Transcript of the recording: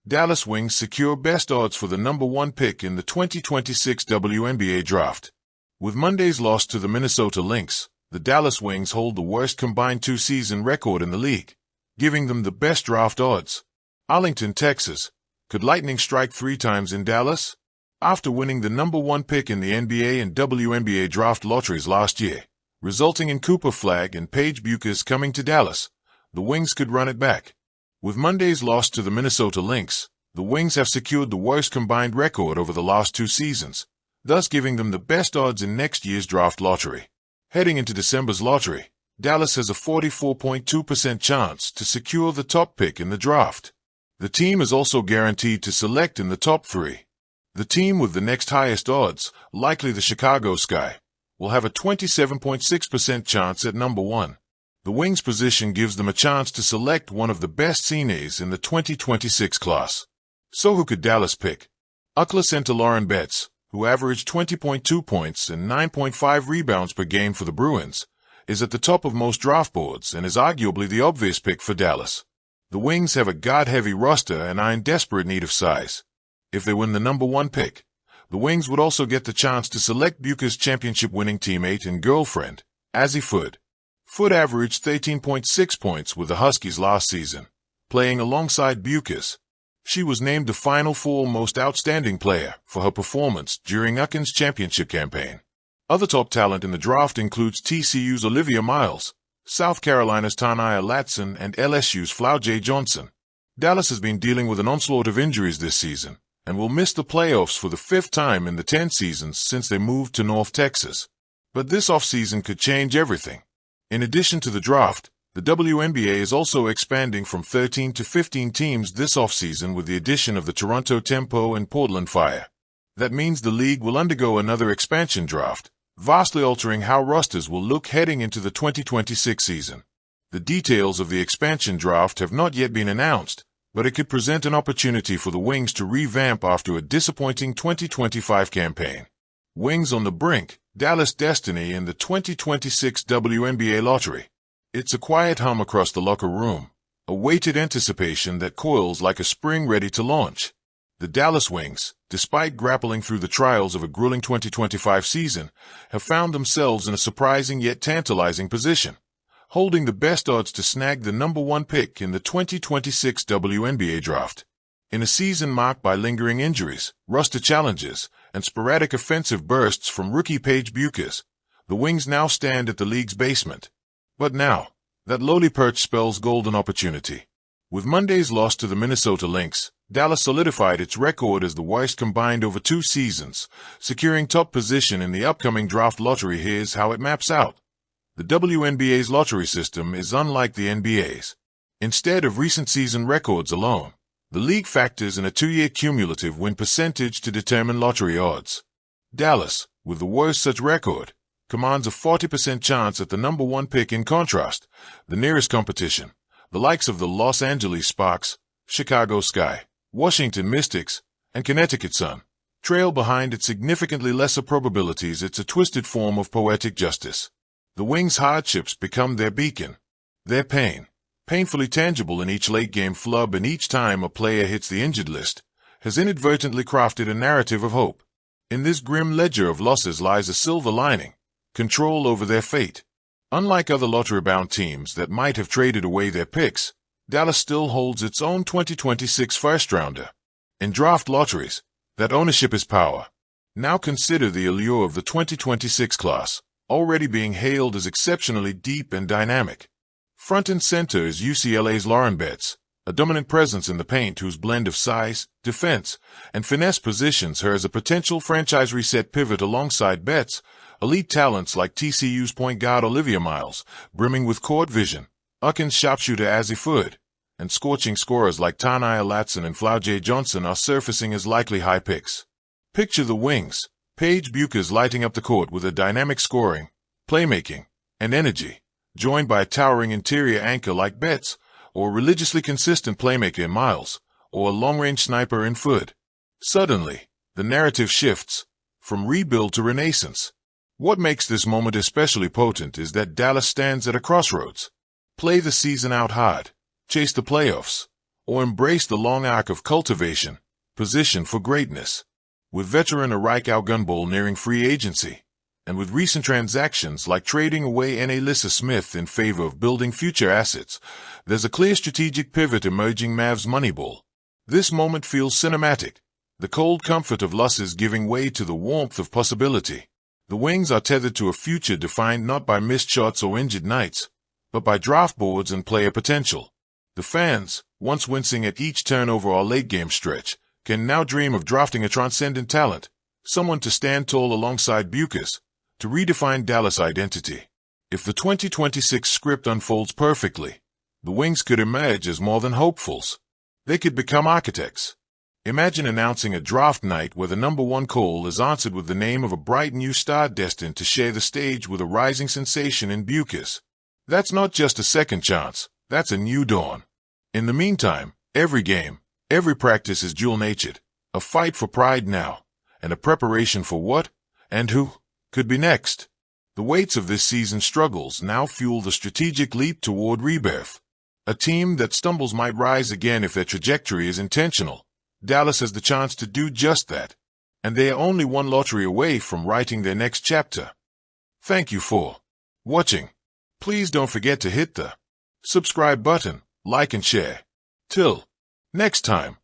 Dallas Wings secure best odds for the number 1 pick in the 2026 WNBA Draft. With Monday's loss to the Minnesota Lynx, the Dallas Wings hold the worst combined two-season record in the league, giving them the best draft odds. Arlington, Texas. Could lightning strike 3 times in Dallas? After winning the number 1 pick in the NBA and WNBA draft lotteries last year, resulting in Cooper Flagg and Paige Bueckers coming to Dallas, the Wings could run it back. With Monday's loss to the Minnesota Lynx, the Wings have secured the worst combined record over the last 2 seasons, thus giving them the best odds in next year's draft lottery. Heading into December's lottery, Dallas has a 44.2% chance to secure the top pick in the draft. The team is also guaranteed to select in the top 3. The team with the next highest odds, likely the Chicago Sky, will have a 27.6% chance at number 1. The Wings' position gives them a chance to select one of the best seniors in the 2026 class. So who could Dallas pick? Oklahoma center Lauren Betts, who averaged 20.2 points and 9.5 rebounds per game for the Bruins, is at the top of most draft boards and is arguably the obvious pick for Dallas. The Wings have a guard-heavy roster and are in desperate need of size. If they win the number 1 pick, the Wings would also get the chance to select Bueckers' championship-winning teammate and girlfriend, Azzi Fudd. Fudd averaged 13.6 points with the Huskies last season, playing alongside Bueckers. She was named the Final Four Most Outstanding Player for her performance during UConn's championship campaign. Other top talent in the draft includes TCU's Olivia Miles, South Carolina's Tanaya Latson, and LSU's Flau'jae Johnson. Dallas has been dealing with an onslaught of injuries this season and will miss the playoffs for the 5th time in the 10 seasons since they moved to North Texas. But this offseason could change everything. In addition to the draft, the WNBA is also expanding from 13 to 15 teams this offseason with the addition of the Toronto Tempo and Portland Fire. That means the league will undergo another expansion draft, vastly altering how rosters will look heading into the 2026 season. The details of the expansion draft have not yet been announced, but it could present an opportunity for the Wings to revamp after a disappointing 2025 campaign. Wings on the brink, Dallas destiny in the 2026 WNBA lottery. It's a quiet hum across the locker room, a weighted anticipation that coils like a spring ready to launch. The Dallas Wings, despite grappling through the trials of a grueling 2025 season, have found themselves in a surprising yet tantalizing position, holding the best odds to snag the number 1 pick in the 2026 WNBA Draft. In a season marked by lingering injuries, roster challenges, and sporadic offensive bursts from rookie Paige Bueckers, the Wings now stand at the league's basement. But now, that lowly perch spells golden opportunity. With Monday's loss to the Minnesota Lynx, Dallas solidified its record as the worst combined over 2 seasons, securing top position in the upcoming draft lottery. Here's how it maps out. The WNBA's lottery system is unlike the NBA's. Instead of recent season records alone, the league factors in a 2-year cumulative win percentage to determine lottery odds. Dallas, with the worst such record, commands a 40% chance at the number 1 pick. In contrast, the nearest competition, the likes of the Los Angeles Sparks, Chicago Sky, Washington Mystics, and Connecticut Sun, trail behind at significantly lesser probabilities. It's a twisted form of poetic justice. The Wings' hardships become their beacon, their pain, painfully tangible in each late-game flub, and each time a player hits the injured list, has inadvertently crafted a narrative of hope. In this grim ledger of losses lies a silver lining, control over their fate. Unlike other lottery-bound teams that might have traded away their picks, Dallas still holds its own 2026 first-rounder. In draft lotteries, that ownership is power. Now consider the allure of the 2026 class, already being hailed as exceptionally deep and dynamic. Front and center is UCLA's Lauren Betts, a dominant presence in the paint whose blend of size, defense, and finesse positions her as a potential franchise reset pivot alongside Betts, elite talents like TCU's point guard Olivia Miles, brimming with court vision, UConn's sharpshooter Azzi Fudd, and scorching scorers like Tanaya Latson and Flau'jae Johnson are surfacing as likely high picks. Picture the Wings, Paige Bueckers lighting up the court with a dynamic scoring, playmaking, and energy, joined by a towering interior anchor like Betts, or a religiously consistent playmaker in Miles, or a long-range sniper in Fudd. Suddenly, the narrative shifts, from rebuild to renaissance. What makes this moment especially potent is that Dallas stands at a crossroads. Play the season out hard, chase the playoffs, or embrace the long arc of cultivation, position for greatness. With veteran Arik Algunbol nearing free agency, and with recent transactions like trading away Alyssa Smith in favor of building future assets, there's a clear strategic pivot emerging Mavs Moneyball. This moment feels cinematic, the cold comfort of losses giving way to the warmth of possibility. The Wings are tethered to a future defined not by missed shots or injured nights, but by draft boards and player potential. The fans, once wincing at each turnover or late-game stretch, can now dream of drafting a transcendent talent, someone to stand tall alongside Bucas, to redefine Dallas' identity. If the 2026 script unfolds perfectly, the Wings could emerge as more than hopefuls. They could become architects. Imagine announcing a draft night where the number one call is answered with the name of a bright new star destined to share the stage with a rising sensation in Bucas. That's not just a second chance, that's a new dawn. In the meantime, every game, every practice is dual-natured, a fight for pride now, and a preparation for what, and who, could be next. The weights of this season's struggles now fuel the strategic leap toward rebirth. A team that stumbles might rise again if their trajectory is intentional. Dallas has the chance to do just that, and they are only one lottery away from writing their next chapter. Thank you for watching. Please don't forget to hit the subscribe button, like and share. Till next time.